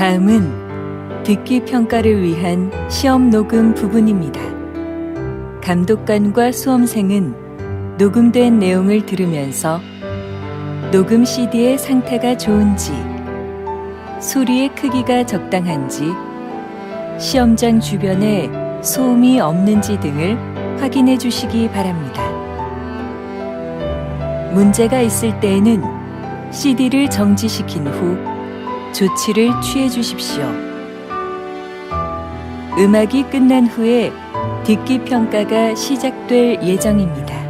다음은 듣기 평가를 위한 시험 녹음 부분입니다. 감독관과 수험생은 녹음된 내용을 들으면서 녹음 CD의 상태가 좋은지, 소리의 크기가 적당한지, 시험장 주변에 소음이 없는지 등을 확인해 주시기 바랍니다. 문제가 있을 때에는 CD를 정지시킨 후 조치를 취해 주십시오. 음악이 끝난 후에 듣기 평가가 시작될 예정입니다.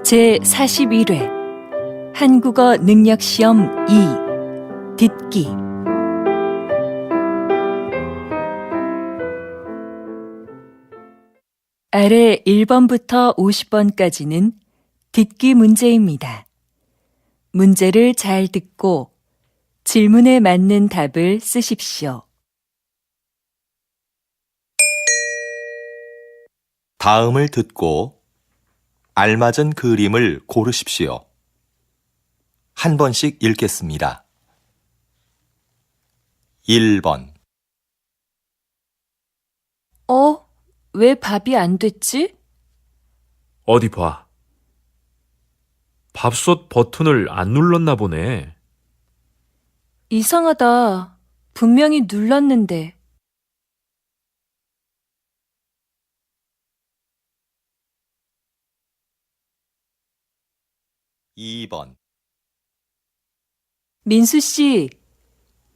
제41회 한국어 능력시험 2 듣기 아래 1번부터 50번까지는 듣기 문제입니다. 문제를 잘 듣고 질문에 맞는 답을 쓰십시오. 다음을 듣고 알맞은 그림을 고르십시오. 한 번씩 읽겠습니다. 1번 왜 밥이 안 됐지? 어디 봐. 밥솥 버튼을 안 눌렀나 보네. 이상하다. 분명히 눌렀는데. 2번 민수 씨,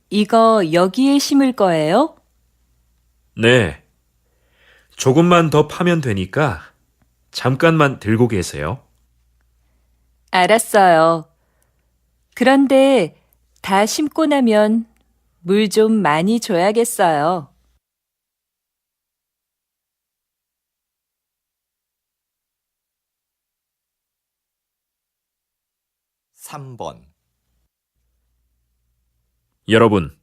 이거 여기에 심을 거예요? 네. 조금만 더 파면 되니까 잠깐만 들고 계세요. 알았어요. 그런데 다 심고 나면 물 좀 많이 줘야겠어요. 3번 여러분,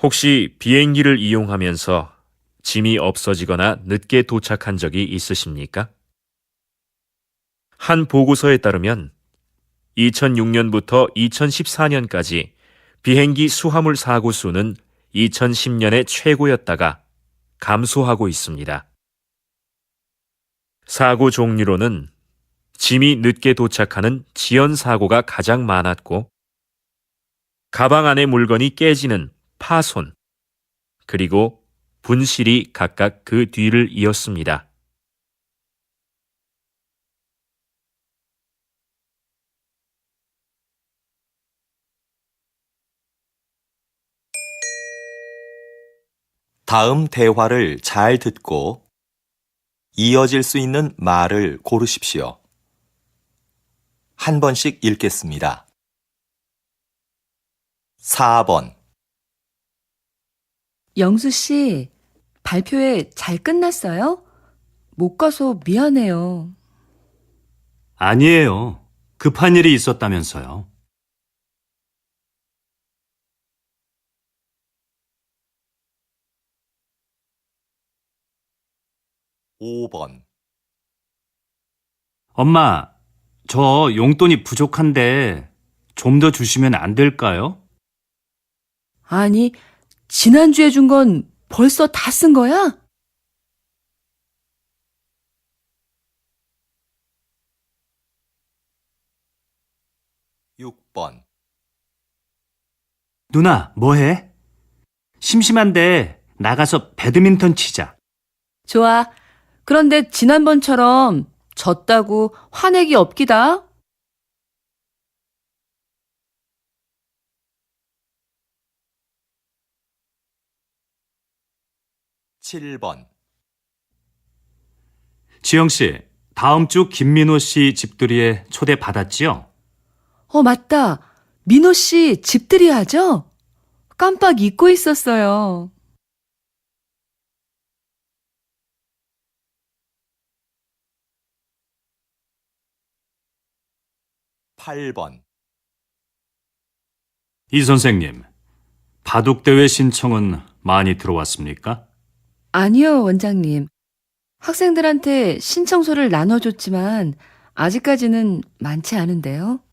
혹시 비행기를 이용하면서 짐이 없어지거나 늦게 도착한 적이 있으십니까? 한 보고서에 따르면 2006년부터 2014년까지 비행기 수화물 사고 수는 2010년의 최고였다가 감소하고 있습니다. 사고 종류로는 짐이 늦게 도착하는 지연 사고가 가장 많았고, 가방 안의 물건이 깨지는 파손, 그리고 분실이 각각 그 뒤를 이었습니다. 다음 대화를 잘 듣고 이어질 수 있는 말을 고르십시오. 한 번씩 읽겠습니다. 4번 영수 씨, 발표회 잘 끝났어요? 못 가서 미안해요. 아니에요. 급한 일이 있었다면서요. 5번 엄마, 저 용돈이 부족한데 좀 더 주시면 안 될까요? 아니, 지난주에 준 건 벌써 다 쓴 거야? 6번 누나, 뭐해? 심심한데 나가서 배드민턴 치자. 좋아. 그런데 지난번처럼 졌다고 화내기 없기다. 7번. 지영 씨, 다음 주 김민호 씨 집들이에 초대 받았지요? 맞다. 민호 씨 집들이 하죠? 깜빡 잊고 있었어요. 8번. 이 선생님, 바둑대회 신청은 많이 들어왔습니까? 아니요, 원장님. 학생들한테 신청서를 나눠줬지만 아직까지는 많지 않은데요.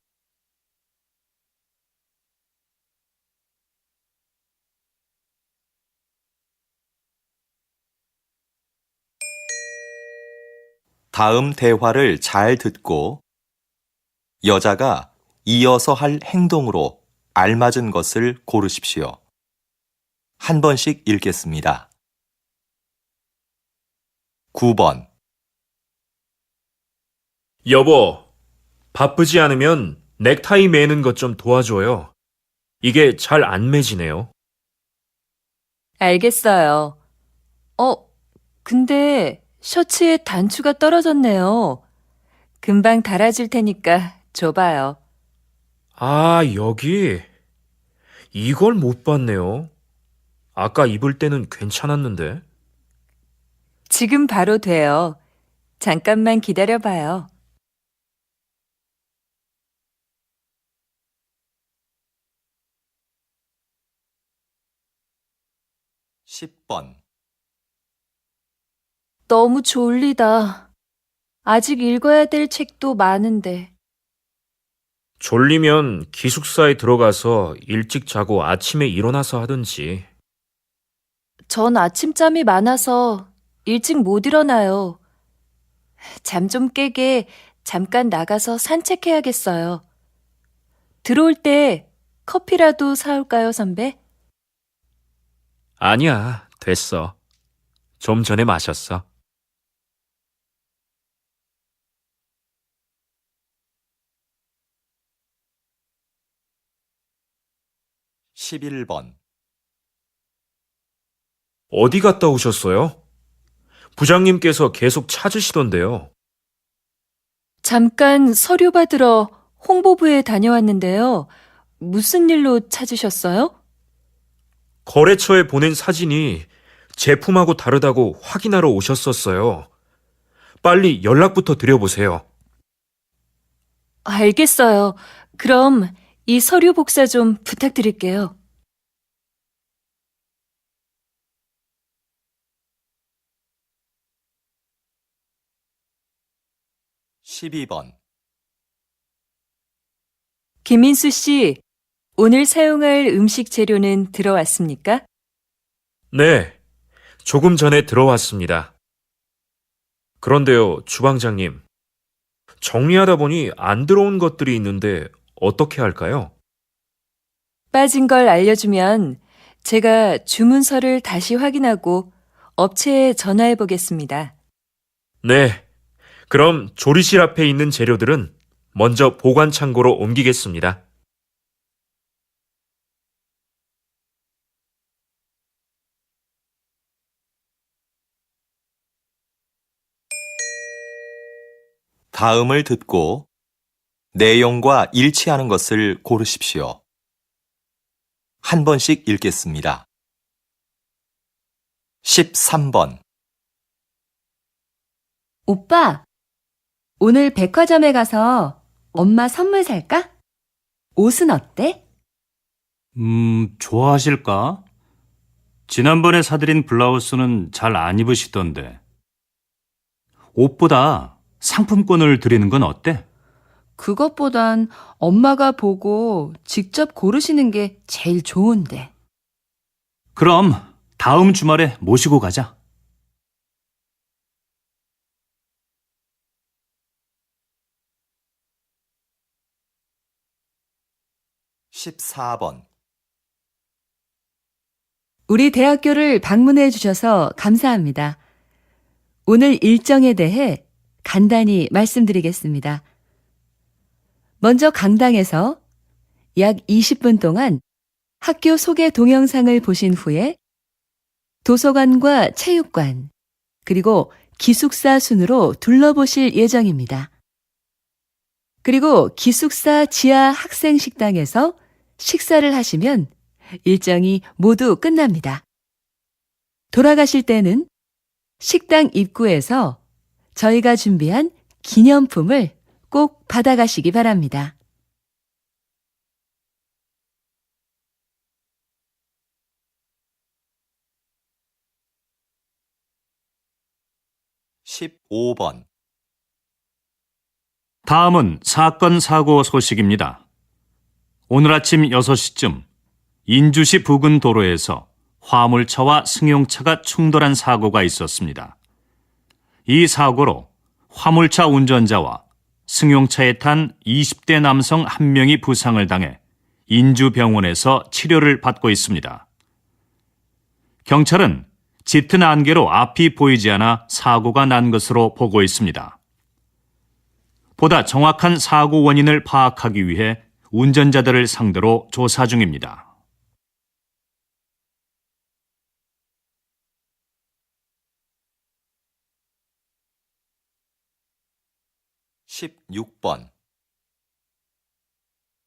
'다음 대화를 잘 듣고 여자가 이어서 할 행동으로 알맞은 것을 고르십시오. 한 번씩 읽겠습니다. 9번. 여보, 바쁘지 않으면 넥타이 매는 것 좀 도와줘요. 이게 잘 안 매지네요. 알겠어요. 근데 셔츠에 단추가 떨어졌네요. 금방 달아줄 테니까 줘봐요. 아, 여기. 이걸 못 봤네요. 아까 입을 때는 괜찮았는데. 지금 바로 돼요. 잠깐만 기다려봐요. 10번. 너무 졸리다. 아직 읽어야 될 책도 많은데. 졸리면 기숙사에 들어가서 일찍 자고 아침에 일어나서 하든지. 전 아침잠이 많아서 일찍 못 일어나요. 잠 좀 깨게 잠깐 나가서 산책해야겠어요. 들어올 때 커피라도 사올까요, 선배? 아니야, 됐어. 좀 전에 마셨어. 11번. 어디 갔다 오셨어요? 부장님께서 계속 찾으시던데요. 잠깐 서류 받으러 홍보부에 다녀왔는데요. 무슨 일로 찾으셨어요? 거래처에 보낸 사진이 제품하고 다르다고 확인하러 오셨었어요. 빨리 연락부터 드려보세요. 알겠어요. 그럼 이 서류 복사 좀 부탁드릴게요. 12번. 김민수 씨, 오늘 사용할 음식 재료는 들어왔습니까? 네, 조금 전에 들어왔습니다. 그런데요, 주방장님. 정리하다 보니 안 들어온 것들이 있는데 어떻게 할까요? 빠진 걸 알려주면 제가 주문서를 다시 확인하고 업체에 전화해 보겠습니다. 네, 그럼 조리실 앞에 있는 재료들은 먼저 보관 창고로 옮기겠습니다. '다음을 듣고 내용과 일치하는 것을 고르십시오. 한 번씩 읽겠습니다. 13번. 오빠, 오늘 백화점에 가서 엄마 선물 살까? 옷은 어때? 좋아하실까? 지난번에 사드린 블라우스는 잘 안 입으시던데. 옷보다 상품권을 드리는 건 어때? 그것보단 엄마가 보고 직접 고르시는 게 제일 좋은데. 그럼 다음 주말에 모시고 가자. 14번. 우리 대학교를 방문해 주셔서 감사합니다. 오늘 일정에 대해 간단히 말씀드리겠습니다. 먼저 강당에서 약 20분 동안 학교 소개 동영상을 보신 후에 도서관과 체육관, 그리고 기숙사 순으로 둘러보실 예정입니다. 그리고 기숙사 지하 학생 식당에서 식사를 하시면 일정이 모두 끝납니다. 돌아가실 때는 식당 입구에서 저희가 준비한 기념품을 꼭 받아가시기 바랍니다. 십오 번 다음은 사건 사고 소식입니다. 오늘 아침 6시쯤 인주시 부근 도로에서 화물차와 승용차가 충돌한 사고가 있었습니다. 이 사고로 화물차 운전자와 승용차에 탄 20대 남성 1명이 부상을 당해 인주병원에서 치료를 받고 있습니다. 경찰은 짙은 안개로 앞이 보이지 않아 사고가 난 것으로 보고 있습니다. 보다 정확한 사고 원인을 파악하기 위해 운전자들을 상대로 조사 중입니다. 십육 번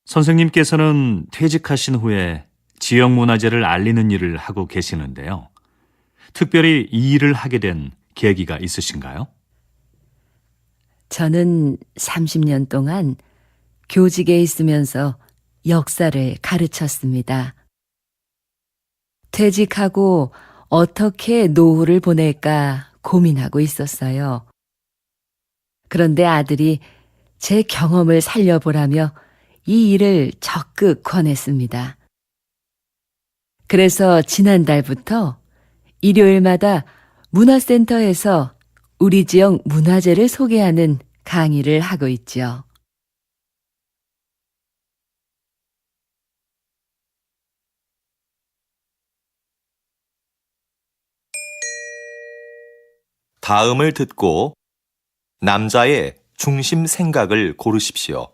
선생님께서는 퇴직하신 후에 지역문화재를 알리는 일을 하고 계시는데요. 특별히 이 일을 하게 된 계기가 있으신가요? 저는 30년 동안 교직에 있으면서 역사를 가르쳤습니다. 퇴직하고 어떻게 노후를 보낼까 고민하고 있었어요. 그런데 아들이 제 경험을 살려보라며 이 일을 적극 권했습니다. 그래서 지난달부터 일요일마다 문화센터에서 우리 지역 문화재를 소개하는 강의를 하고 있죠. 다음을 듣고 남자의 중심 생각을 고르십시오.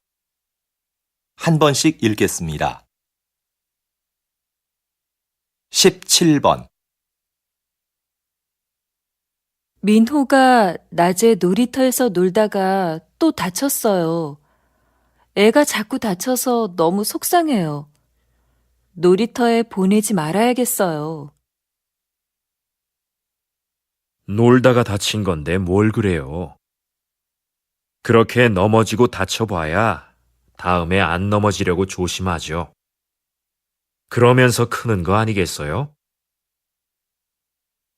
한 번씩 읽겠습니다. 17번 민호가 낮에 놀이터에서 놀다가 또 다쳤어요. 애가 자꾸 다쳐서 너무 속상해요. 놀이터에 보내지 말아야겠어요. 놀다가 다친 건데 뭘 그래요. 그렇게 넘어지고 다쳐봐야 다음에 안 넘어지려고 조심하죠. 그러면서 크는 거 아니겠어요?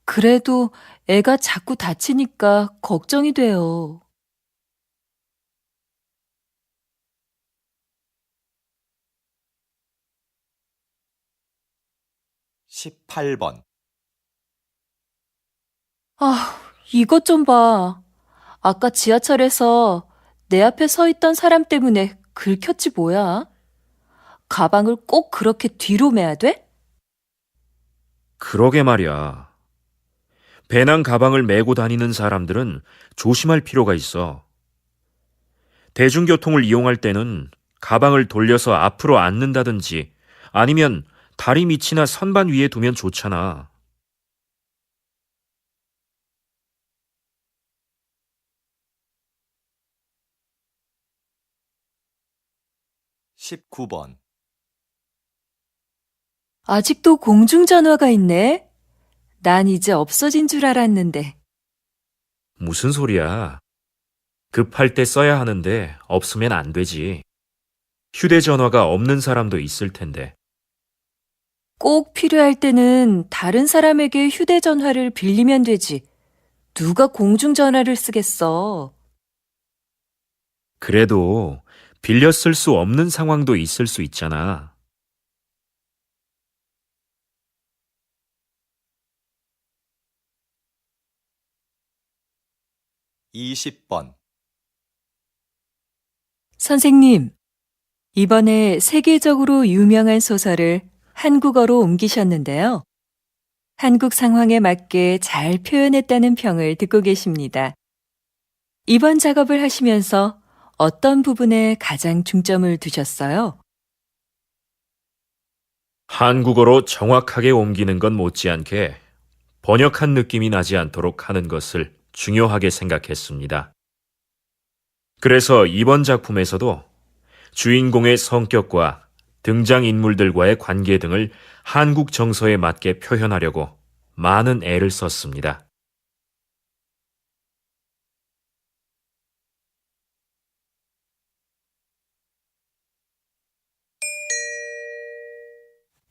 그래도 애가 자꾸 다치니까 걱정이 돼요. 18번 아, 이것 좀 봐. 아까 지하철에서 내 앞에 서 있던 사람 때문에 긁혔지 뭐야? 가방을 꼭 그렇게 뒤로 매야 돼? 그러게 말이야. 배낭 가방을 메고 다니는 사람들은 조심할 필요가 있어. 대중교통을 이용할 때는 가방을 돌려서 앞으로 앉는다든지 아니면 다리 밑이나 선반 위에 두면 좋잖아. 19번 아직도 공중전화가 있네? 난 이제 없어진 줄 알았는데. 무슨 소리야? 급할 때 써야 하는데 없으면 안 되지. 휴대전화가 없는 사람도 있을 텐데. 꼭 필요할 때는 다른 사람에게 휴대전화를 빌리면 되지. 누가 공중전화를 쓰겠어? 그래도 빌려 쓸 수 없는 상황도 있을 수 있잖아. 20번 선생님, 이번에 세계적으로 유명한 소설을 한국어로 옮기셨는데요. 한국 상황에 맞게 잘 표현했다는 평을 듣고 계십니다. 이번 작업을 하시면서 어떤 부분에 가장 중점을 두셨어요? 한국어로 정확하게 옮기는 건 못지않게 번역한 느낌이 나지 않도록 하는 것을 중요하게 생각했습니다. 그래서 이번 작품에서도 주인공의 성격과 등장인물들과의 관계 등을 한국 정서에 맞게 표현하려고 많은 애를 썼습니다.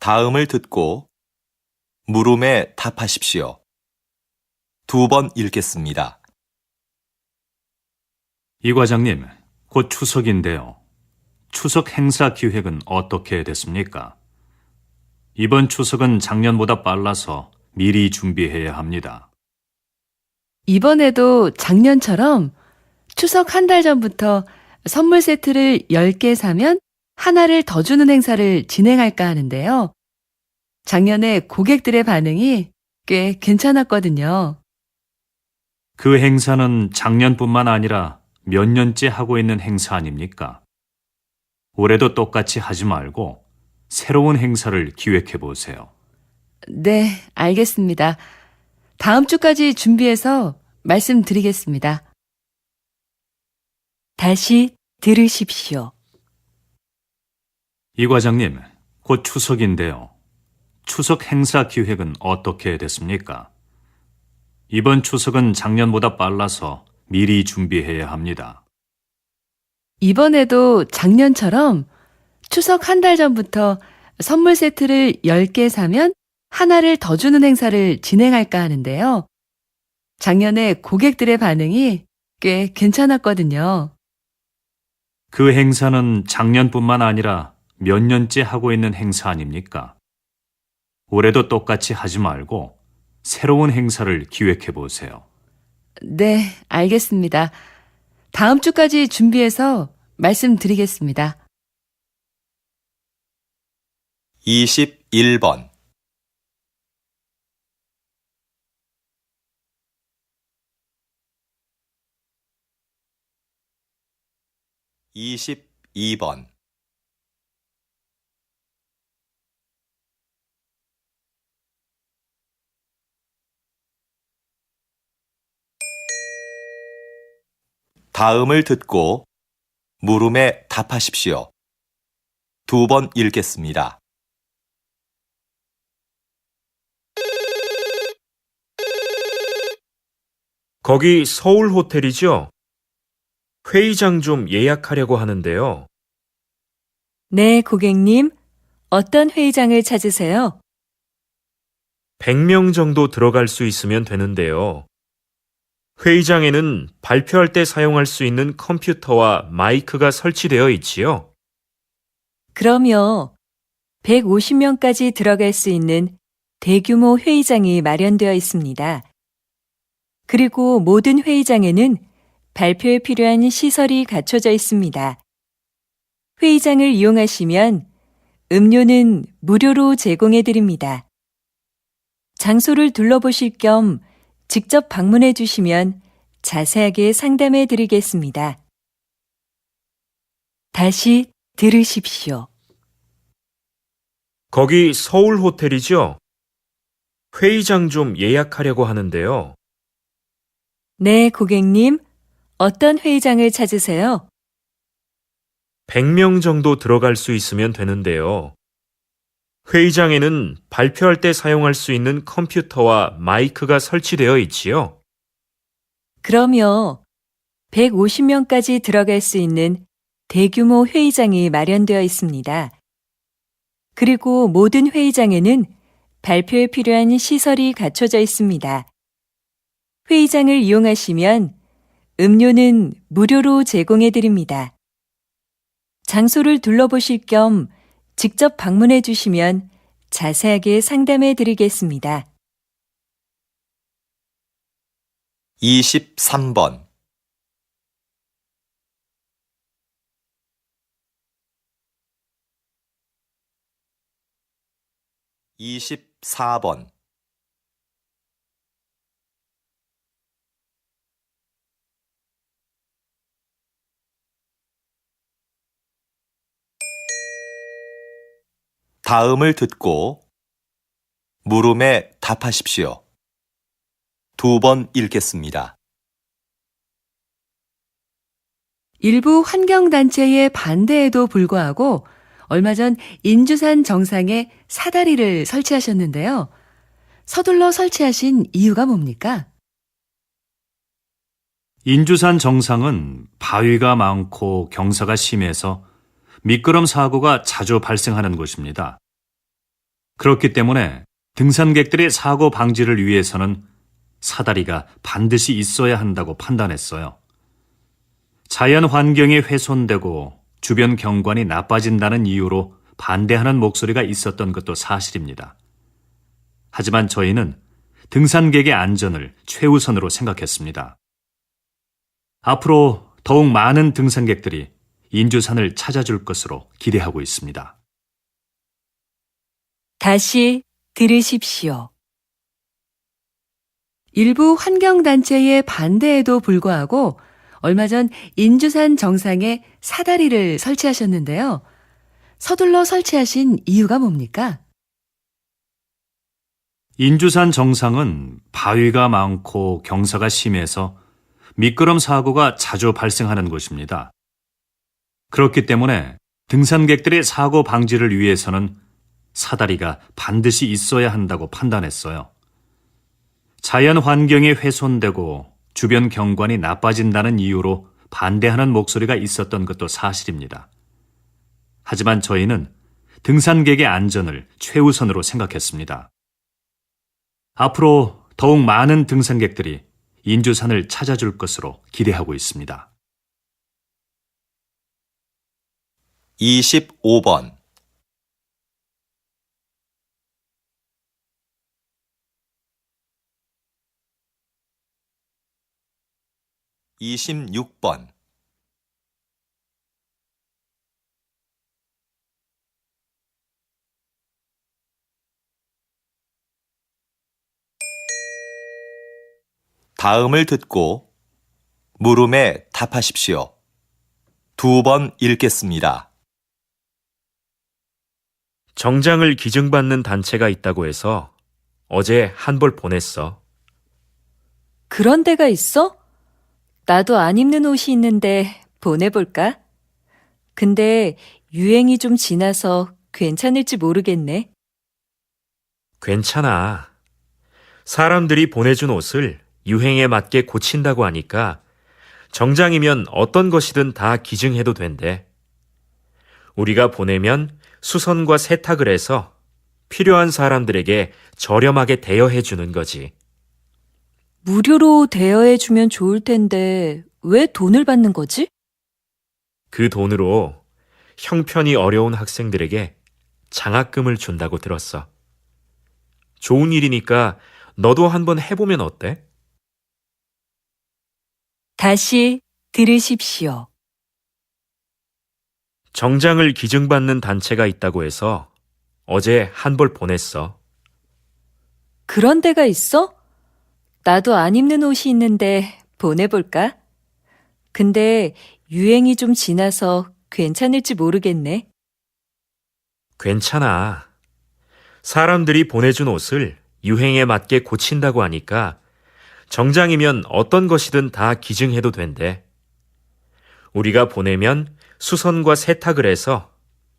다음을 듣고 물음에 답하십시오. 2번 읽겠습니다. 이 과장님, 곧 추석인데요. 추석 행사 기획은 어떻게 됐습니까? 이번 추석은 작년보다 빨라서 미리 준비해야 합니다. 이번에도 작년처럼 추석 한 달 전부터 선물 세트를 10개 사면 하나를 더 주는 행사를 진행할까 하는데요. 작년에 고객들의 반응이 꽤 괜찮았거든요. 그 행사는 작년뿐만 아니라 몇 년째 하고 있는 행사 아닙니까? 올해도 똑같이 하지 말고 새로운 행사를 기획해 보세요. 네, 알겠습니다. 다음 주까지 준비해서 말씀드리겠습니다. 다시 들으십시오. 이 과장님, 곧 추석인데요. 추석 행사 기획은 어떻게 됐습니까? 이번 추석은 작년보다 빨라서 미리 준비해야 합니다. 이번에도 작년처럼 추석 한 달 전부터 선물 세트를 10개 사면 하나를 더 주는 행사를 진행할까 하는데요. 작년에 고객들의 반응이 꽤 괜찮았거든요. 그 행사는 작년뿐만 아니라 몇 년째 하고 있는 행사 아닙니까? 올해도 똑같이 하지 말고 새로운 행사를 기획해 보세요. 네, 알겠습니다. 다음 주까지 준비해서 말씀드리겠습니다. 21번 22번 다음을 듣고 물음에 답하십시오. 2번 읽겠습니다. 거기 서울 호텔이죠? 회의장 좀 예약하려고 하는데요. 네, 고객님. 어떤 회의장을 찾으세요? 100명 정도 들어갈 수 있으면 되는데요. 회의장에는 발표할 때 사용할 수 있는 컴퓨터와 마이크가 설치되어 있지요. 그럼요. 150명까지 들어갈 수 있는 대규모 회의장이 마련되어 있습니다. 그리고 모든 회의장에는 발표에 필요한 시설이 갖춰져 있습니다. 회의장을 이용하시면 음료는 무료로 제공해 드립니다. 장소를 둘러보실 겸 직접 방문해 주시면 자세하게 상담해 드리겠습니다. 다시 들으십시오. 거기 서울 호텔이죠? 회의장 좀 예약하려고 하는데요. 네, 고객님. 어떤 회의장을 찾으세요? 100명 정도 들어갈 수 있으면 되는데요. 회의장에는 발표할 때 사용할 수 있는 컴퓨터와 마이크가 설치되어 있지요. 그럼요. 150명까지 들어갈 수 있는 대규모 회의장이 마련되어 있습니다. 그리고 모든 회의장에는 발표에 필요한 시설이 갖춰져 있습니다. 회의장을 이용하시면 음료는 무료로 제공해 드립니다. 장소를 둘러보실 겸 직접 방문해 주시면 자세하게 상담해 드리겠습니다. 23번 24번 다음을 듣고 물음에 답하십시오. 2번 읽겠습니다. 일부 환경단체의 반대에도 불구하고 얼마 전 인주산 정상에 사다리를 설치하셨는데요. 서둘러 설치하신 이유가 뭡니까? 인주산 정상은 바위가 많고 경사가 심해서 미끄럼 사고가 자주 발생하는 곳입니다. 그렇기 때문에 등산객들의 사고 방지를 위해서는 사다리가 반드시 있어야 한다고 판단했어요. 자연 환경이 훼손되고 주변 경관이 나빠진다는 이유로 반대하는 목소리가 있었던 것도 사실입니다. 하지만 저희는 등산객의 안전을 최우선으로 생각했습니다. 앞으로 더욱 많은 등산객들이 인주산을 찾아줄 것으로 기대하고 있습니다. 다시 들으십시오. 일부 환경단체의 반대에도 불구하고 얼마 전 인주산 정상에 사다리를 설치하셨는데요. 서둘러 설치하신 이유가 뭡니까? 인주산 정상은 바위가 많고 경사가 심해서 미끄럼 사고가 자주 발생하는 곳입니다. 그렇기 때문에 등산객들의 사고 방지를 위해서는 사다리가 반드시 있어야 한다고 판단했어요. 자연 환경이 훼손되고 주변 경관이 나빠진다는 이유로 반대하는 목소리가 있었던 것도 사실입니다. 하지만 저희는 등산객의 안전을 최우선으로 생각했습니다. 앞으로 더욱 많은 등산객들이 인주산을 찾아줄 것으로 기대하고 있습니다. 25번 26번 다음을 듣고 물음에 답하십시오. 2번 읽겠습니다. 정장을 기증받는 단체가 있다고 해서 어제 한 벌 보냈어. 그런 데가 있어? 나도 안 입는 옷이 있는데 보내볼까? 근데 유행이 좀 지나서 괜찮을지 모르겠네. 괜찮아. 사람들이 보내준 옷을 유행에 맞게 고친다고 하니까 정장이면 어떤 것이든 다 기증해도 된대. 우리가 보내면 수선과 세탁을 해서 필요한 사람들에게 저렴하게 대여해 주는 거지. 무료로 대여해주면 좋을 텐데 왜 돈을 받는 거지? 그 돈으로 형편이 어려운 학생들에게 장학금을 준다고 들었어. 좋은 일이니까 너도 한번 해보면 어때? 다시 들으십시오. 정장을 기증받는 단체가 있다고 해서 어제 한 벌 보냈어. 그런 데가 있어? 나도 안 입는 옷이 있는데 보내볼까? 근데 유행이 좀 지나서 괜찮을지 모르겠네. 괜찮아. 사람들이 보내준 옷을 유행에 맞게 고친다고 하니까 정장이면 어떤 것이든 다 기증해도 된대. 우리가 보내면 수선과 세탁을 해서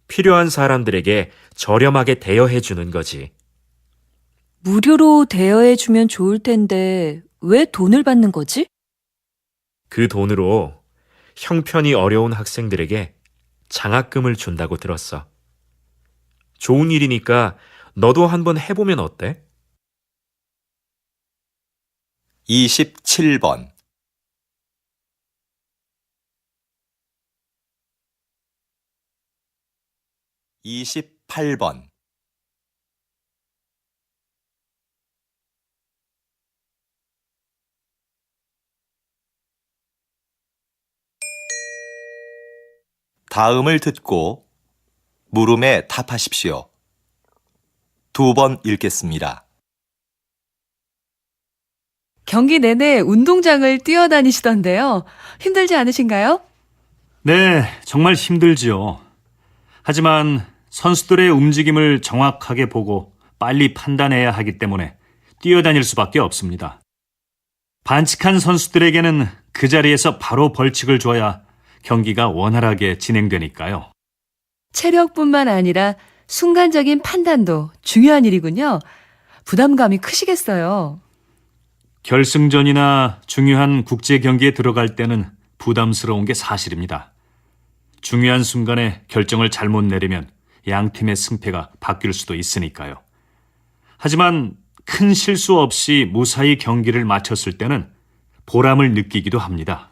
필요한 사람들에게 저렴하게 대여해 주는 거지. 무료로 대여해주면 좋을 텐데 왜 돈을 받는 거지? 그 돈으로 형편이 어려운 학생들에게 장학금을 준다고 들었어. 좋은 일이니까 너도 한번 해보면 어때? 27번 28번 다음을 듣고 물음에 답하십시오. 2번 읽겠습니다. 경기 내내 운동장을 뛰어다니시던데요. 힘들지 않으신가요? 네, 정말 힘들지요. 하지만 선수들의 움직임을 정확하게 보고 빨리 판단해야 하기 때문에 뛰어다닐 수밖에 없습니다. 반칙한 선수들에게는 그 자리에서 바로 벌칙을 줘야 경기가 원활하게 진행되니까요. 체력뿐만 아니라 순간적인 판단도 중요한 일이군요. 부담감이 크시겠어요. 결승전이나 중요한 국제 경기에 들어갈 때는 부담스러운 게 사실입니다. 중요한 순간에 결정을 잘못 내리면 양 팀의 승패가 바뀔 수도 있으니까요. 하지만 큰 실수 없이 무사히 경기를 마쳤을 때는 보람을 느끼기도 합니다.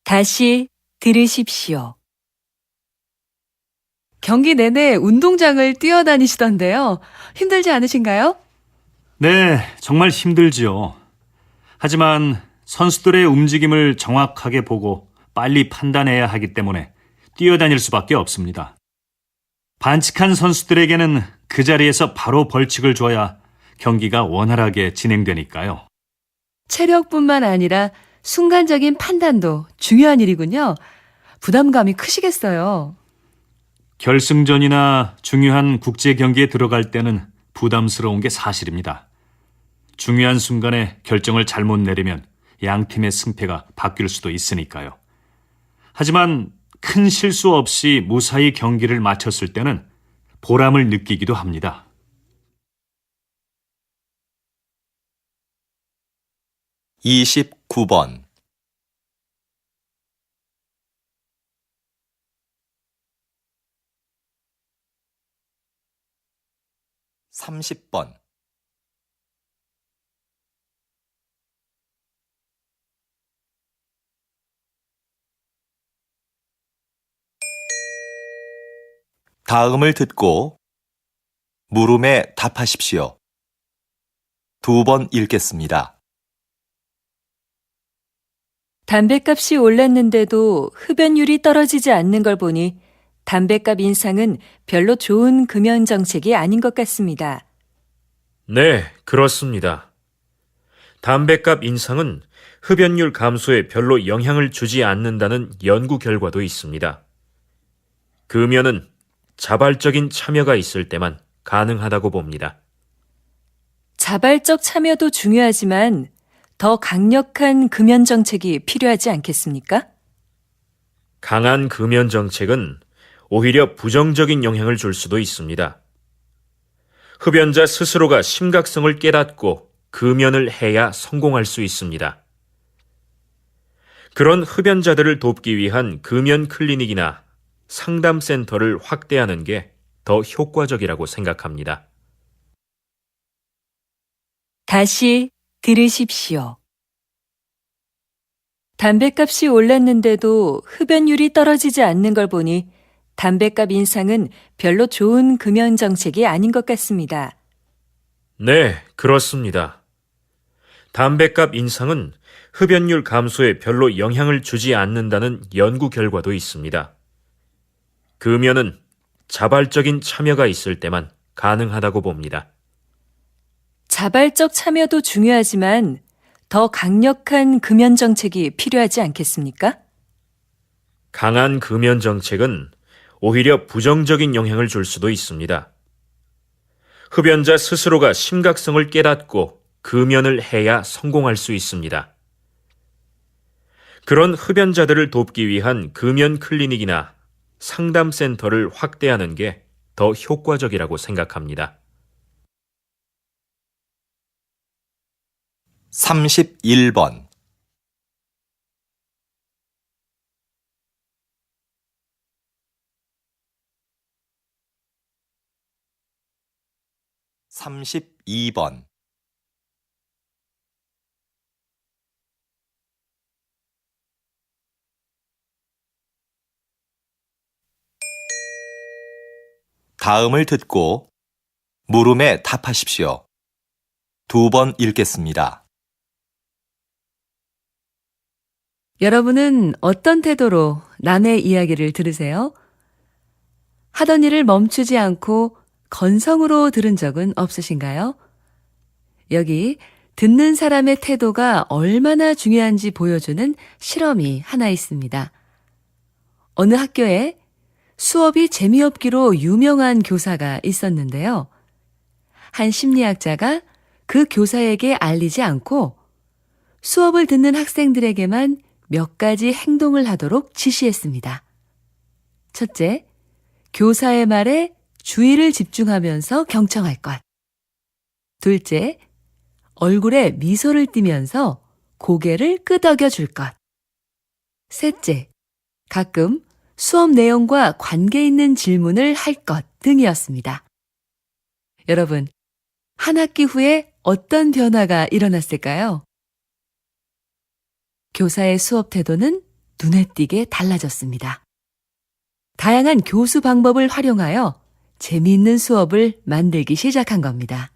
다시 들으십시오. 경기 내내 운동장을 뛰어다니시던데요. 힘들지 않으신가요? 네, 정말 힘들지요. 하지만 선수들의 움직임을 정확하게 보고 빨리 판단해야 하기 때문에 뛰어다닐 수밖에 없습니다. 반칙한 선수들에게는 그 자리에서 바로 벌칙을 줘야 경기가 원활하게 진행되니까요. 체력뿐만 아니라 순간적인 판단도 중요한 일이군요. 부담감이 크시겠어요. 결승전이나 중요한 국제 경기에 들어갈 때는 부담스러운 게 사실입니다. 중요한 순간에 결정을 잘못 내리면 양 팀의 승패가 바뀔 수도 있으니까요. 하지만 큰 실수 없이 무사히 경기를 마쳤을 때는 보람을 느끼기도 합니다. (29번) 30번, '다음을 듣고 물음에 답하십시오. 2번 읽겠습니다. 담뱃값이 올랐는데도 흡연율이 떨어지지 않는 걸 보니 담뱃값 인상은 별로 좋은 금연 정책이 아닌 것 같습니다. 네, 그렇습니다. 담뱃값 인상은 흡연율 감소에 별로 영향을 주지 않는다는 연구 결과도 있습니다. 금연은 자발적인 참여가 있을 때만 가능하다고 봅니다. 자발적 참여도 중요하지만 더 강력한 금연 정책이 필요하지 않겠습니까? 강한 금연 정책은 오히려 부정적인 영향을 줄 수도 있습니다. 흡연자 스스로가 심각성을 깨닫고 금연을 해야 성공할 수 있습니다. 그런 흡연자들을 돕기 위한 금연 클리닉이나 상담센터를 확대하는 게 더 효과적이라고 생각합니다. 다시 들으십시오. 담뱃값이 올랐는데도 흡연율이 떨어지지 않는 걸 보니 담뱃값 인상은 별로 좋은 금연 정책이 아닌 것 같습니다. 네, 그렇습니다. 담뱃값 인상은 흡연율 감소에 별로 영향을 주지 않는다는 연구 결과도 있습니다. 금연은 자발적인 참여가 있을 때만 가능하다고 봅니다. 자발적 참여도 중요하지만 더 강력한 금연 정책이 필요하지 않겠습니까? 강한 금연 정책은 오히려 부정적인 영향을 줄 수도 있습니다. 흡연자 스스로가 심각성을 깨닫고 금연을 해야 성공할 수 있습니다. 그런 흡연자들을 돕기 위한 금연 클리닉이나 상담센터를 확대하는 게 더 효과적이라고 생각합니다. 31번, 32번, '다음을 듣고 물음에 답하십시오. 2번 읽겠습니다. 여러분은 어떤 태도로 남의 이야기를 들으세요? 하던 일을 멈추지 않고 건성으로 들은 적은 없으신가요? 여기 듣는 사람의 태도가 얼마나 중요한지 보여주는 실험이 하나 있습니다. 어느 학교에 수업이 재미없기로 유명한 교사가 있었는데요. 한 심리학자가 그 교사에게 알리지 않고 수업을 듣는 학생들에게만 몇 가지 행동을 하도록 지시했습니다. 첫째, 교사의 말에 주의를 집중하면서 경청할 것. 둘째, 얼굴에 미소를 띠면서 고개를 끄덕여 줄 것. 셋째, 가끔 수업 내용과 관계 있는 질문을 할 것 등이었습니다. 여러분, 한 학기 후에 어떤 변화가 일어났을까요? 교사의 수업 태도는 눈에 띄게 달라졌습니다. 다양한 교수 방법을 활용하여 재미있는 수업을 만들기 시작한 겁니다.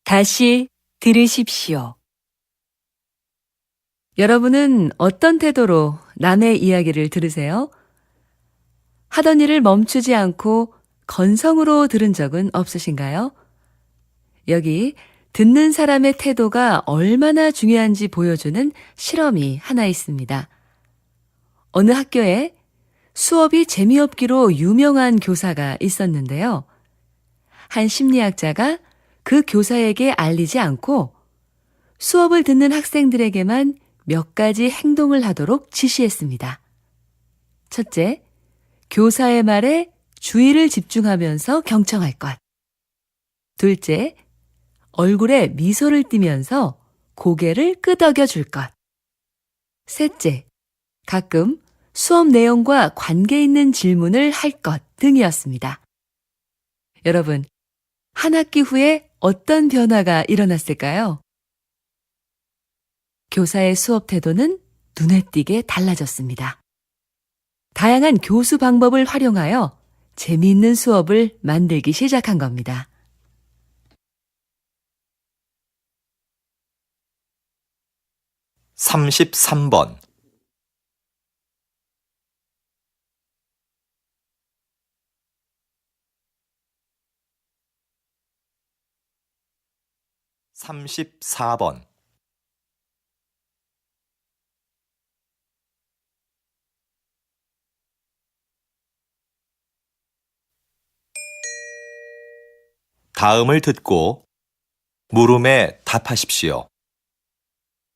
다시 들으십시오. 여러분은 어떤 태도로 남의 이야기를 들으세요? 하던 일을 멈추지 않고 건성으로 들은 적은 없으신가요? 여기 듣는 사람의 태도가 얼마나 중요한지 보여주는 실험이 하나 있습니다. 어느 학교에 수업이 재미없기로 유명한 교사가 있었는데요. 한 심리학자가 그 교사에게 알리지 않고 수업을 듣는 학생들에게만 몇 가지 행동을 하도록 지시했습니다. 첫째, 교사의 말에 주의를 집중하면서 경청할 것. 둘째, 얼굴에 미소를 띠면서 고개를 끄덕여 줄 것. 셋째, 가끔 수업 내용과 관계 있는 질문을 할 것 등이었습니다. 여러분, 한 학기 후에 어떤 변화가 일어났을까요? 교사의 수업 태도는 눈에 띄게 달라졌습니다. 다양한 교수 방법을 활용하여 재미있는 수업을 만들기 시작한 겁니다. (33번) 34번 다음을 듣고 물음에 답하십시오.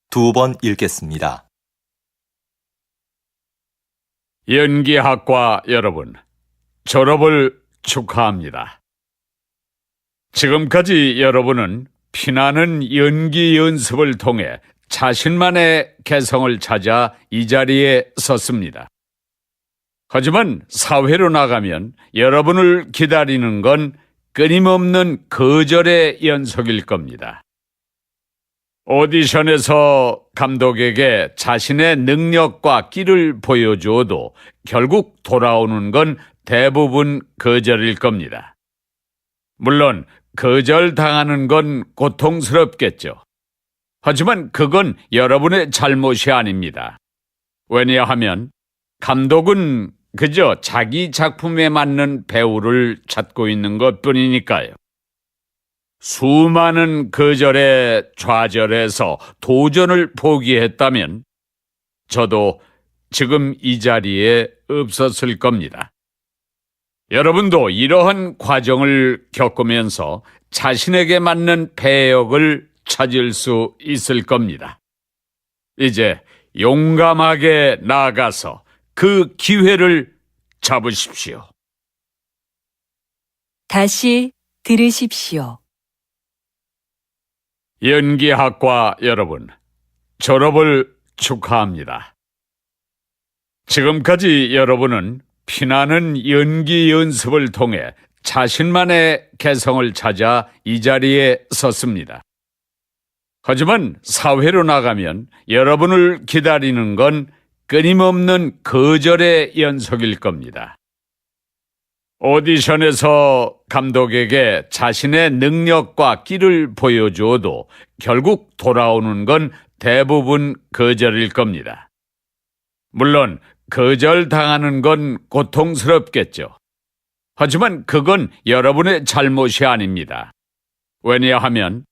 2번 읽겠습니다. 연기학과 여러분, 졸업을 축하합니다. 지금까지 여러분은 피나는 연기 연습을 통해 자신만의 개성을 찾아 이 자리에 섰습니다. 하지만 사회로 나가면 여러분을 기다리는 건 끊임없는 거절의 연속일 겁니다. 오디션에서 감독에게 자신의 능력과 끼를 보여주어도 결국 돌아오는 건 대부분 거절일 겁니다. 물론 거절당하는 건 고통스럽겠죠. 하지만 그건 여러분의 잘못이 아닙니다. 왜냐하면 감독은 그저 자기 작품에 맞는 배우를 찾고 있는 것뿐이니까요. 수많은 거절에 좌절해서 도전을 포기했다면 저도 지금 이 자리에 없었을 겁니다. 여러분도 이러한 과정을 겪으면서 자신에게 맞는 배역을 찾을 수 있을 겁니다. 이제 용감하게 나아가서 그 기회를 잡으십시오. 다시 들으십시오. 연기학과 여러분, 졸업을 축하합니다. 지금까지 여러분은 피나는 연기 연습을 통해 자신만의 개성을 찾아 이 자리에 섰습니다. 하지만 사회로 나가면 여러분을 기다리는 건 끊임없는 거절의 연속일 겁니다. 오디션에서 감독에게 자신의 능력과 끼를 보여주어도 결국 돌아오는 건 대부분 거절일 겁니다. 물론 거절당하는 건 고통스럽겠죠. 하지만 그건 여러분의 잘못이 아닙니다. 왜냐하면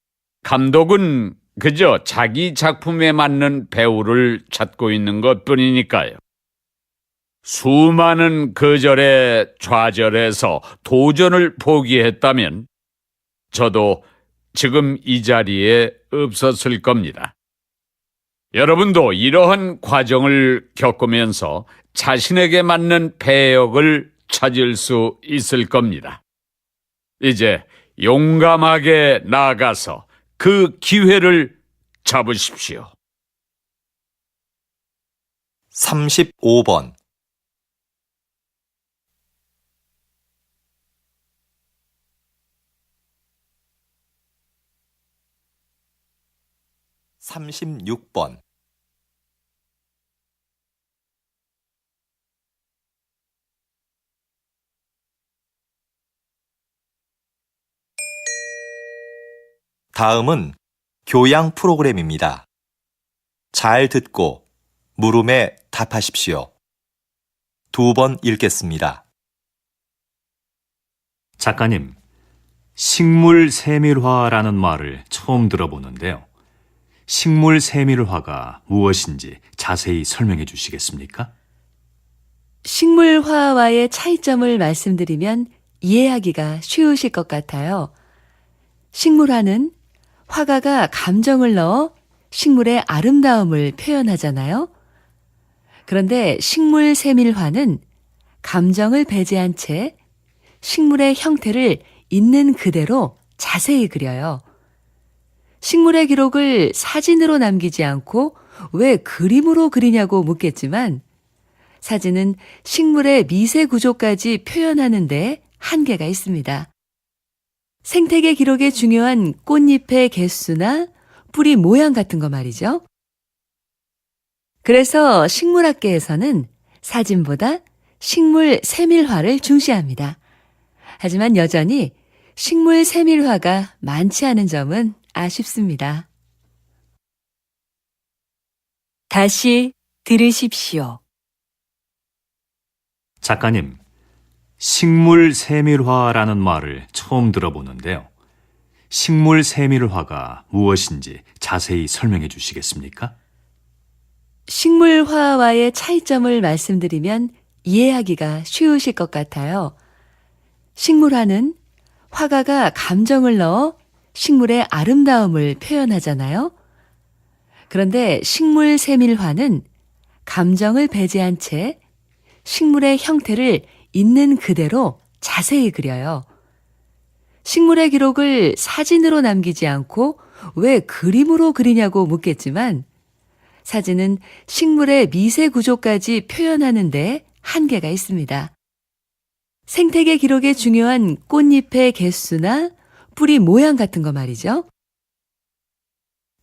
감독은 그저 자기 작품에 맞는 배우를 찾고 있는 것뿐이니까요. 수많은 거절에 좌절해서 도전을 포기했다면 저도 지금 이 자리에 없었을 겁니다. 여러분도 이러한 과정을 겪으면서 자신에게 맞는 배역을 찾을 수 있을 겁니다. 이제 용감하게 나아가서 그 기회를 잡으십시오. 35번 36번 '다음은 교양 프로그램입니다. 잘 듣고 물음에 답하십시오. 2번 읽겠습니다. 작가님, 식물 세밀화라는 말을 처음 들어보는데요. 식물 세밀화가 무엇인지 자세히 설명해 주시겠습니까? 식물화와의 차이점을 말씀드리면 이해하기가 쉬우실 것 같아요. 식물화는 화가가 감정을 넣어 식물의 아름다움을 표현하잖아요. 그런데 식물 세밀화는 감정을 배제한 채 식물의 형태를 있는 그대로 자세히 그려요. 식물의 기록을 사진으로 남기지 않고 왜 그림으로 그리냐고 묻겠지만 사진은 식물의 미세 구조까지 표현하는 데 한계가 있습니다. 생태계 기록에 중요한 꽃잎의 개수나 뿌리 모양 같은 거 말이죠. 그래서 식물학계에서는 사진보다 식물 세밀화를 중시합니다. 하지만 여전히 식물 세밀화가 많지 않은 점은 아쉽습니다. 다시 들으십시오. 작가님, 식물 세밀화라는 말을 처음 들어보는데요. 식물 세밀화가 무엇인지 자세히 설명해 주시겠습니까? 식물화와의 차이점을 말씀드리면 이해하기가 쉬우실 것 같아요. 식물화는 화가가 감정을 넣어 식물의 아름다움을 표현하잖아요. 그런데 식물 세밀화는 감정을 배제한 채 식물의 형태를 있는 그대로 자세히 그려요. 식물의 기록을 사진으로 남기지 않고 왜 그림으로 그리냐고 묻겠지만 사진은 식물의 미세 구조까지 표현하는 데 한계가 있습니다. 생태계 기록에 중요한 꽃잎의 개수나 뿌리 모양 같은 거 말이죠.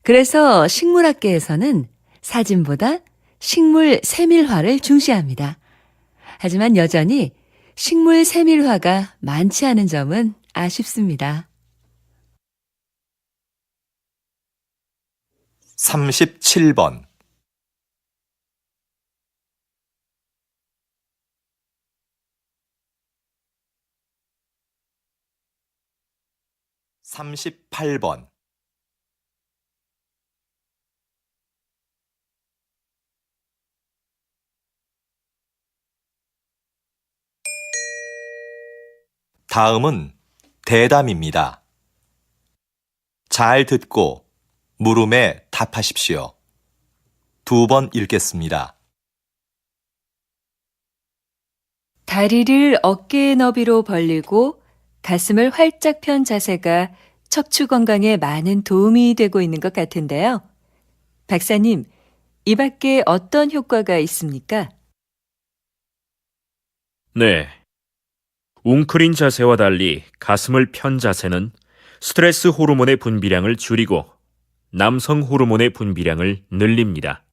그래서 식물학계에서는 사진보다 식물 세밀화를 중시합니다. 하지만 여전히 식물 세밀화가 많지 않은 점은 아쉽습니다. 37번 38번 '다음은 대담입니다. 잘 듣고 물음에 답하십시오. 2번 읽겠습니다. 다리를 어깨의 너비로 벌리고 가슴을 활짝 편 자세가 척추 건강에 많은 도움이 되고 있는 것 같은데요. 박사님, 이 밖에 어떤 효과가 있습니까? 네. 웅크린 자세와 달리 가슴을 편 자세는 스트레스 호르몬의 분비량을 줄이고 남성 호르몬의 분비량을 늘립니다.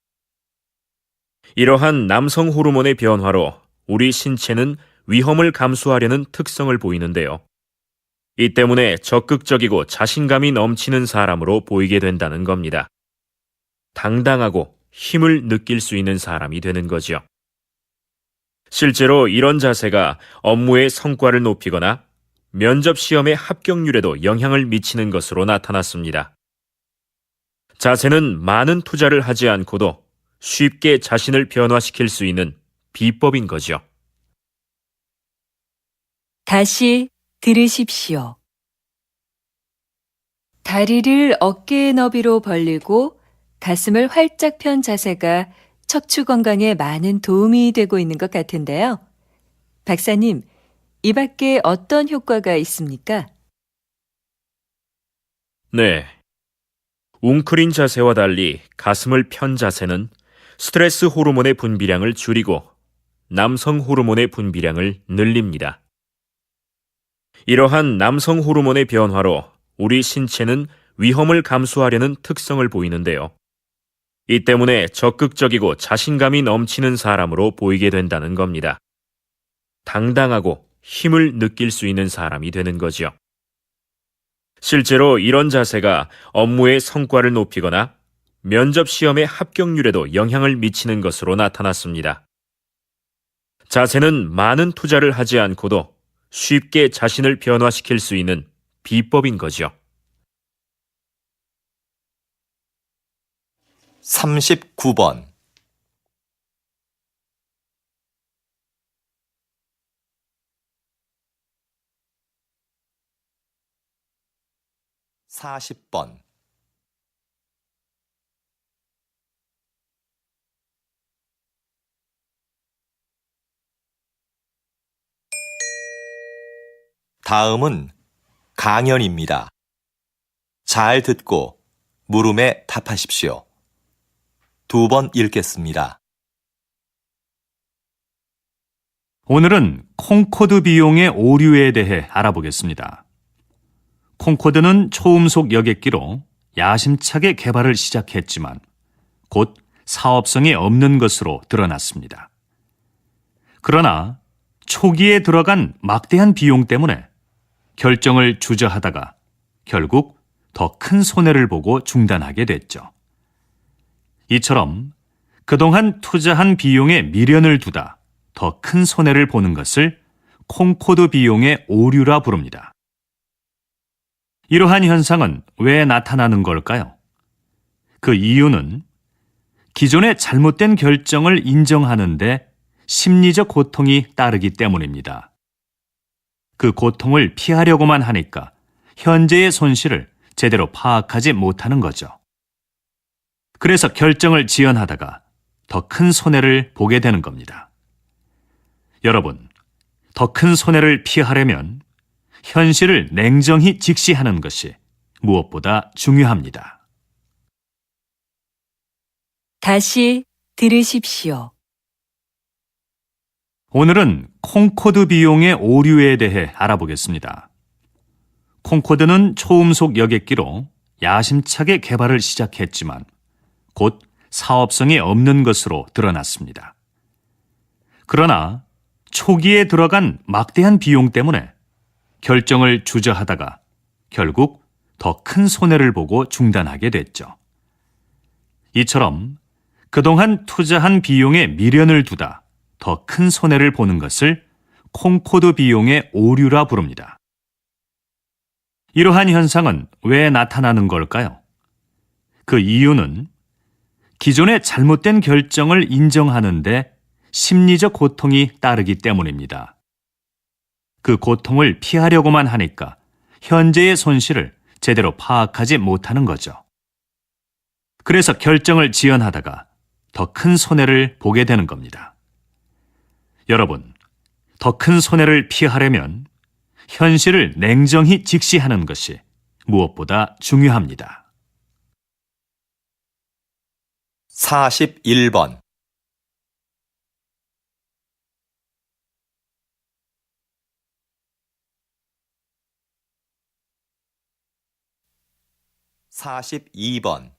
이러한 남성 호르몬의 변화로 우리 신체는 위험을 감수하려는 특성을 보이는데요. 이 때문에 적극적이고 자신감이 넘치는 사람으로 보이게 된다는 겁니다. 당당하고 힘을 느낄 수 있는 사람이 되는 거죠. 실제로 이런 자세가 업무의 성과를 높이거나 면접 시험의 합격률에도 영향을 미치는 것으로 나타났습니다. 자세는 많은 투자를 하지 않고도 쉽게 자신을 변화시킬 수 있는 비법인 거죠. 다시 들으십시오. 다리를 어깨의 너비로 벌리고 가슴을 활짝 편 자세가 척추 건강에 많은 도움이 되고 있는 것 같은데요. 박사님, 이 밖에 어떤 효과가 있습니까? 네. 웅크린 자세와 달리 가슴을 편 자세는 스트레스 호르몬의 분비량을 줄이고 남성 호르몬의 분비량을 늘립니다. 이러한 남성 호르몬의 변화로 우리 신체는 위험을 감수하려는 특성을 보이는데요. 이 때문에 적극적이고 자신감이 넘치는 사람으로 보이게 된다는 겁니다. 당당하고 힘을 느낄 수 있는 사람이 되는 거죠. 실제로 이런 자세가 업무의 성과를 높이거나 면접 시험의 합격률에도 영향을 미치는 것으로 나타났습니다. 자세는 많은 투자를 하지 않고도 쉽게 자신을 변화시킬 수 있는 비법인 거죠. 39번. (40번) '다음은 강연입니다. 잘 듣고 물음에 답하십시오. 2번 읽겠습니다. 오늘은 콩코드 비용의 오류에 대해 알아보겠습니다. 콩코드는 초음속 여객기로 야심차게 개발을 시작했지만 곧 사업성이 없는 것으로 드러났습니다. 그러나 초기에 들어간 막대한 비용 때문에 결정을 주저하다가 결국 더 큰 손해를 보고 중단하게 됐죠. 이처럼 그동안 투자한 비용에 미련을 두다 더 큰 손해를 보는 것을 콩코드 비용의 오류라 부릅니다. 이러한 현상은 왜 나타나는 걸까요? 그 이유는 기존의 잘못된 결정을 인정하는데 심리적 고통이 따르기 때문입니다. 그 고통을 피하려고만 하니까 현재의 손실을 제대로 파악하지 못하는 거죠. 그래서 결정을 지연하다가 더 큰 손해를 보게 되는 겁니다. 여러분, 더 큰 손해를 피하려면 현실을 냉정히 직시하는 것이 무엇보다 중요합니다. 다시 들으십시오. 오늘은 콩코드 비용의 오류에 대해 알아보겠습니다. 콩코드는 초음속 여객기로 야심차게 개발을 시작했지만 곧 사업성이 없는 것으로 드러났습니다. 그러나 초기에 들어간 막대한 비용 때문에 결정을 주저하다가 결국 더 큰 손해를 보고 중단하게 됐죠. 이처럼 그동안 투자한 비용에 미련을 두다 더 큰 손해를 보는 것을 콩코드 비용의 오류라 부릅니다. 이러한 현상은 왜 나타나는 걸까요? 그 이유는 기존의 잘못된 결정을 인정하는데 심리적 고통이 따르기 때문입니다. 그 고통을 피하려고만 하니까 현재의 손실을 제대로 파악하지 못하는 거죠. 그래서 결정을 지연하다가 더 큰 손해를 보게 되는 겁니다. 여러분, 더 큰 손해를 피하려면 현실을 냉정히 직시하는 것이 무엇보다 중요합니다. 41번. 42번.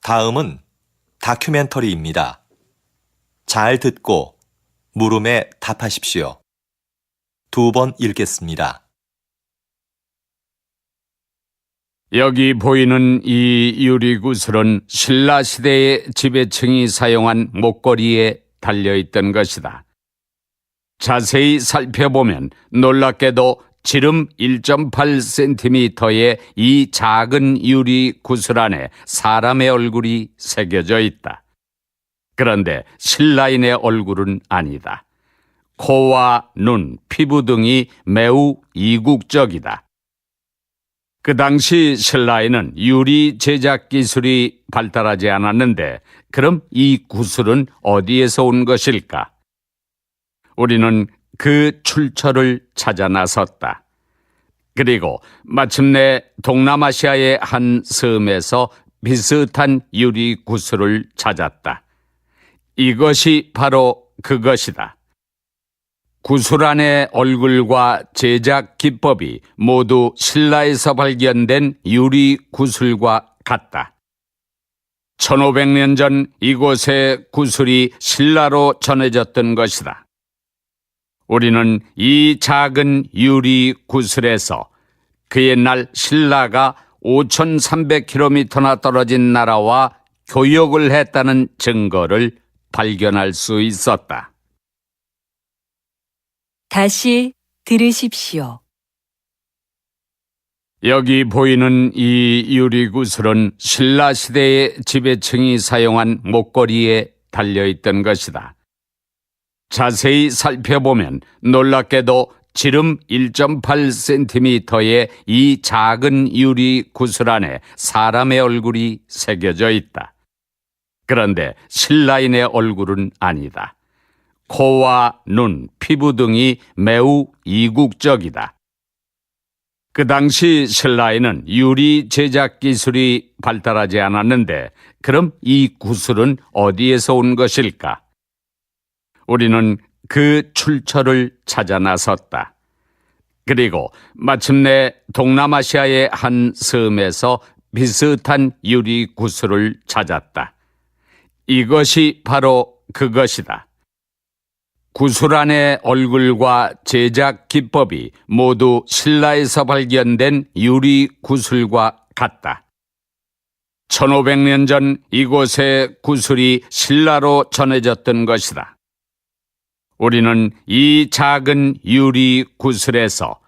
다음은 다큐멘터리입니다. 잘 듣고 물음에 답하십시오. 2번 읽겠습니다. 여기 보이는 이 유리구슬은 신라시대의 지배층이 사용한 목걸이에 달려있던 것이다. 자세히 살펴보면 놀랍게도 지름 1.8cm의 이 작은 유리 구슬 안에 사람의 얼굴이 새겨져 있다. 그런데 신라인의 얼굴은 아니다. 코와 눈, 피부 등이 매우 이국적이다. 그 당시 신라에는 유리 제작 기술이 발달하지 않았는데 그럼 이 구슬은 어디에서 온 것일까? 우리는 그 출처를 찾아 나섰다. 그리고 마침내 동남아시아의 한 섬에서 비슷한 유리 구슬을 찾았다. 이것이 바로 그것이다. 구슬 안의 얼굴과 제작 기법이 모두 신라에서 발견된 유리 구슬과 같다. 1500년 전 이곳의 구슬이 신라로 전해졌던 것이다. 우리는 이 작은 유리 구슬에서 그 옛날 신라가 5300km나 떨어진 나라와 교역을 했다는 증거를 발견할 수 있었다. 다시 들으십시오. 여기 보이는 이 유리구슬은 신라시대의 지배층이 사용한 목걸이에 달려있던 것이다. 자세히 살펴보면 놀랍게도 지름 1.8cm의 이 작은 유리구슬 안에 사람의 얼굴이 새겨져 있다. 그런데 신라인의 얼굴은 아니다. 코와 눈, 피부 등이 매우 이국적이다. 그 당시 신라에는 유리 제작 기술이 발달하지 않았는데 그럼 이 구슬은 어디에서 온 것일까? 우리는 그 출처를 찾아 나섰다. 그리고 마침내 동남아시아의 한 섬에서 비슷한 유리 구슬을 찾았다. 이것이 바로 그것이다. 구슬 안의 얼굴과 제작 기법이 모두 신라에서 발견된 유리 구슬과 같다. 1500년 전 이곳의 구슬이 신라로 전해졌던 것이다. 우리는 이 작은 유리 구슬에서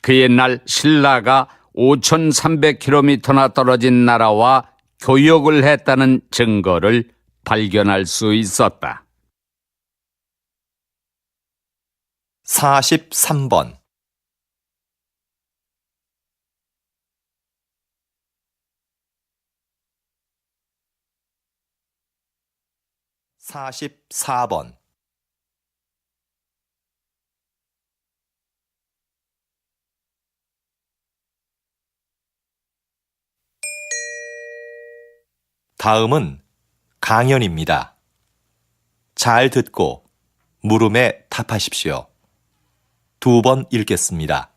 그 옛날 신라가 5300km나 떨어진 나라와 교역을 했다는 증거를 발견할 수 있었다. 43번 44번 다음은 강연입니다. 잘 듣고 물음에 답하십시오. 2번 읽겠습니다.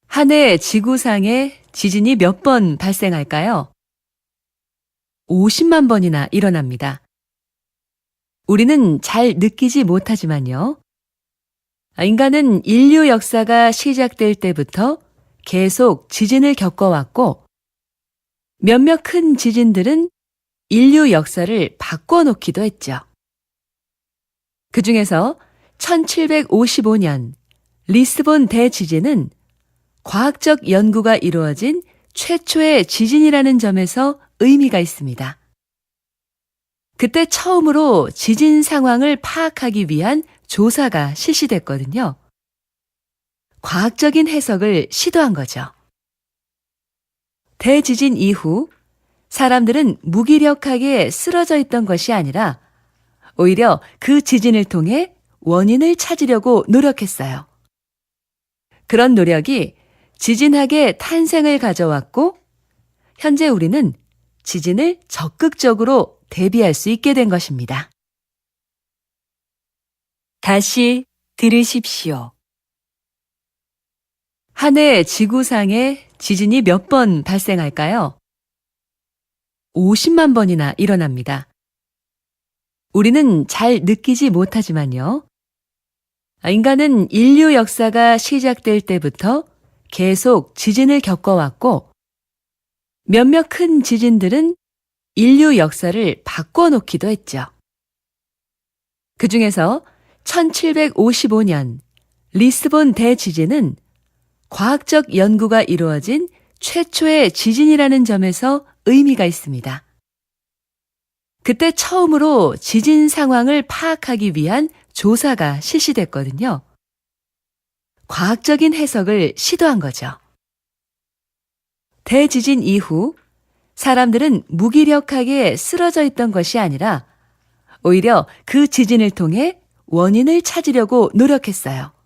한 해 지구상에 지진이 몇 번 발생할까요? 50만 번이나 일어납니다. 우리는 잘 느끼지 못하지만요. 인간은 인류 역사가 시작될 때부터 계속 지진을 겪어왔고 몇몇 큰 지진들은 인류 역사를 바꿔놓기도 했죠. 그 중에서 1755년 리스본 대지진은 과학적 연구가 이루어진 최초의 지진이라는 점에서 의미가 있습니다. 그때 처음으로 지진 상황을 파악하기 위한 조사가 실시됐거든요. 과학적인 해석을 시도한 거죠. 대지진 이후 사람들은 무기력하게 쓰러져 있던 것이 아니라 오히려 그 지진을 통해 원인을 찾으려고 노력했어요. 그런 노력이 지진학의 탄생을 가져왔고 현재 우리는 지진을 적극적으로 대비할 수 있게 된 것입니다. 다시 들으십시오. 한 해 지구상에 지진이 몇 번 발생할까요? 50만 번이나 일어납니다. 우리는 잘 느끼지 못하지만요. 인간은 인류 역사가 시작될 때부터 계속 지진을 겪어왔고 몇몇 큰 지진들은 인류 역사를 바꿔놓기도 했죠. 그 중에서 1755년 리스본 대지진은 과학적 연구가 이루어진 최초의 지진이라는 점에서 의미가 있습니다. 그때 처음으로 지진 상황을 파악하기 위한 조사가 실시됐거든요. 과학적인 해석을 시도한 거죠. 대지진 이후 사람들은 무기력하게 쓰러져 있던 것이 아니라 오히려 그 지진을 통해 원인을 찾으려고 노력했어요.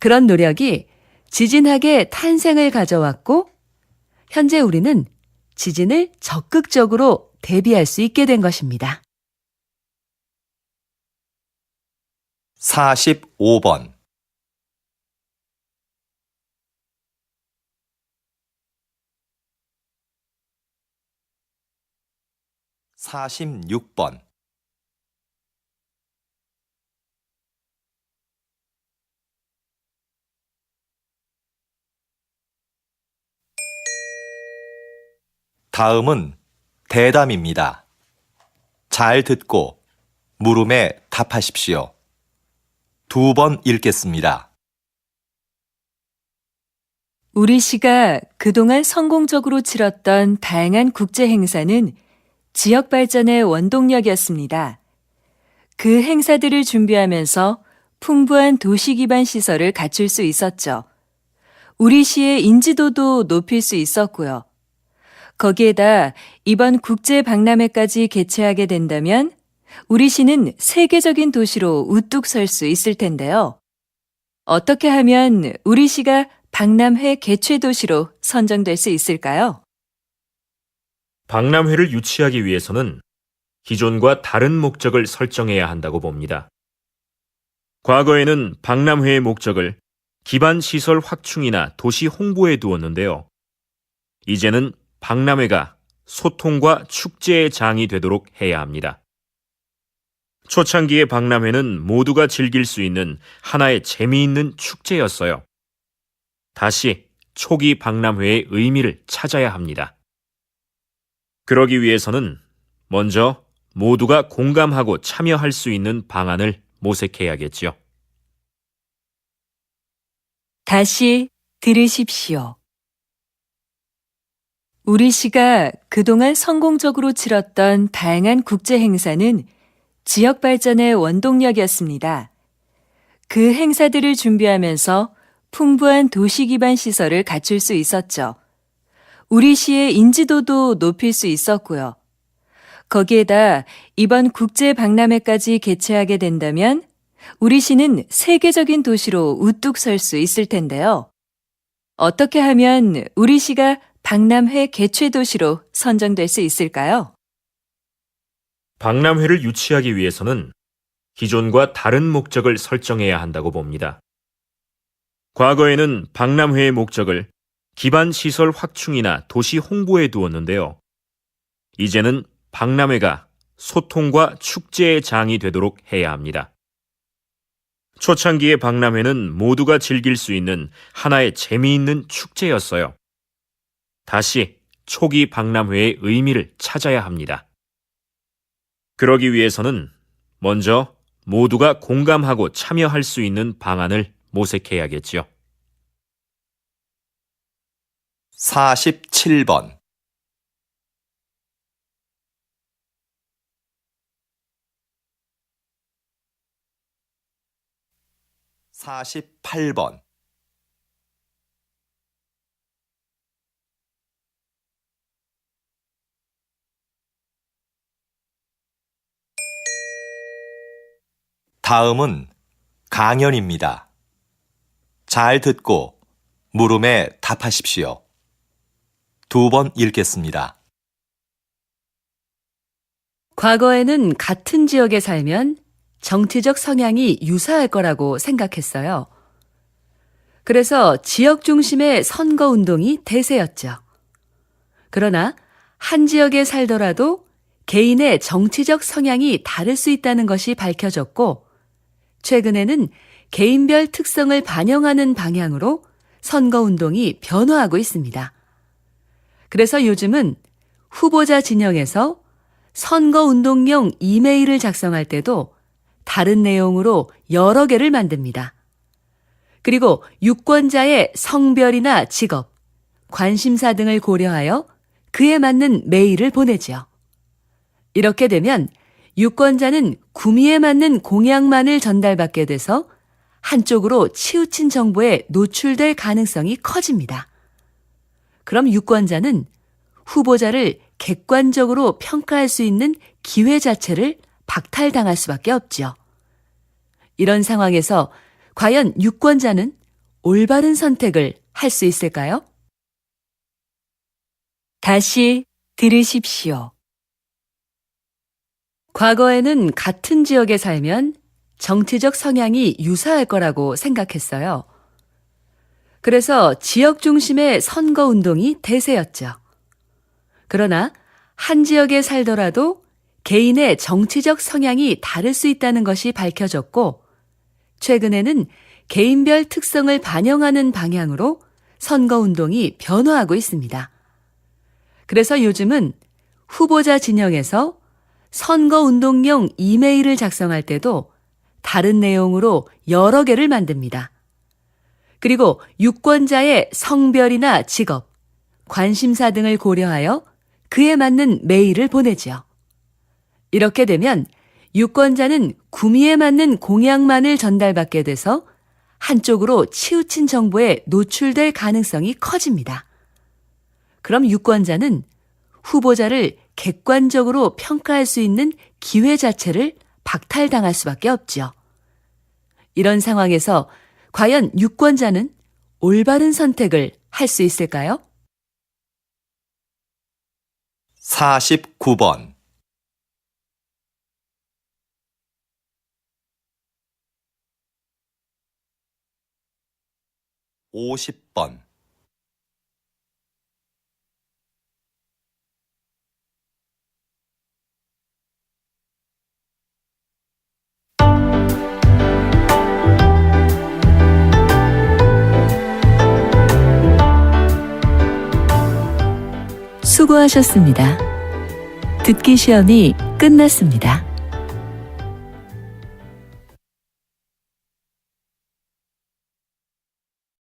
그런 노력이 지진학의 탄생을 가져왔고, 현재 우리는 지진을 적극적으로 대비할 수 있게 된 것입니다. 45번 46번 '다음은 대담입니다. 잘 듣고 물음에 답하십시오. 2번 읽겠습니다. 우리 시가 그동안 성공적으로 치렀던 다양한 국제 행사는 지역 발전의 원동력이었습니다. 그 행사들을 준비하면서 풍부한 도시 기반 시설을 갖출 수 있었죠. 우리 시의 인지도도 높일 수 있었고요. 거기에다 이번 국제 박람회까지 개최하게 된다면 우리 시는 세계적인 도시로 우뚝 설 수 있을 텐데요. 어떻게 하면 우리 시가 박람회 개최 도시로 선정될 수 있을까요? 박람회를 유치하기 위해서는 기존과 다른 목적을 설정해야 한다고 봅니다. 과거에는 박람회의 목적을 기반 시설 확충이나 도시 홍보에 두었는데요. 이제는 박람회가 소통과 축제의 장이 되도록 해야 합니다. 초창기의 박람회는 모두가 즐길 수 있는 하나의 재미있는 축제였어요. 다시 초기 박람회의 의미를 찾아야 합니다. 그러기 위해서는 먼저 모두가 공감하고 참여할 수 있는 방안을 모색해야겠지요. 다시 들으십시오. 우리 시가 그동안 성공적으로 치렀던 다양한 국제 행사는 지역 발전의 원동력이었습니다. 그 행사들을 준비하면서 풍부한 도시 기반 시설을 갖출 수 있었죠. 우리 시의 인지도도 높일 수 있었고요. 거기에다 이번 국제 박람회까지 개최하게 된다면 우리 시는 세계적인 도시로 우뚝 설 수 있을 텐데요. 어떻게 하면 우리 시가 박람회 개최 도시로 선정될 수 있을까요? 박람회를 유치하기 위해서는 기존과 다른 목적을 설정해야 한다고 봅니다. 과거에는 박람회의 목적을 기반 시설 확충이나 도시 홍보에 두었는데요. 이제는 박람회가 소통과 축제의 장이 되도록 해야 합니다. 초창기의 박람회는 모두가 즐길 수 있는 하나의 재미있는 축제였어요. 다시 초기 박람회의 의미를 찾아야 합니다. 그러기 위해서는 먼저 모두가 공감하고 참여할 수 있는 방안을 모색해야겠지요. 47번 48번 '다음은 강연입니다. 잘 듣고 물음에 답하십시오. 2번 읽겠습니다. 과거에는 같은 지역에 살면 정치적 성향이 유사할 거라고 생각했어요. 그래서 지역 중심의 선거 운동이 대세였죠. 그러나 한 지역에 살더라도 개인의 정치적 성향이 다를 수 있다는 것이 밝혀졌고, 최근에는 개인별 특성을 반영하는 방향으로 선거 운동이 변화하고 있습니다. 그래서 요즘은 후보자 진영에서 선거 운동용 이메일을 작성할 때도 다른 내용으로 여러 개를 만듭니다. 그리고 유권자의 성별이나 직업, 관심사 등을 고려하여 그에 맞는 메일을 보내지요. 이렇게 되면 유권자는 구미에 맞는 공약만을 전달받게 돼서 한쪽으로 치우친 정보에 노출될 가능성이 커집니다. 그럼 유권자는 후보자를 객관적으로 평가할 수 있는 기회 자체를 박탈당할 수밖에 없죠. 이런 상황에서 과연 유권자는 올바른 선택을 할 수 있을까요? 다시 들으십시오. 과거에는 같은 지역에 살면 정치적 성향이 유사할 거라고 생각했어요. 그래서 지역 중심의 선거 운동이 대세였죠. 그러나 한 지역에 살더라도 개인의 정치적 성향이 다를 수 있다는 것이 밝혀졌고, 최근에는 개인별 특성을 반영하는 방향으로 선거 운동이 변화하고 있습니다. 그래서 요즘은 후보자 진영에서 선거 운동용 이메일을 작성할 때도 다른 내용으로 여러 개를 만듭니다. 그리고 유권자의 성별이나 직업, 관심사 등을 고려하여 그에 맞는 메일을 보내지요. 이렇게 되면 유권자는 구미에 맞는 공약만을 전달받게 돼서 한쪽으로 치우친 정보에 노출될 가능성이 커집니다. 그럼 유권자는 후보자를 객관적으로 평가할 수 있는 기회 자체를 박탈당할 수밖에 없죠. 이런 상황에서 과연 유권자는 올바른 선택을 할 수 있을까요? 49번 50번 수고하셨습니다. 듣기 시험이 끝났습니다.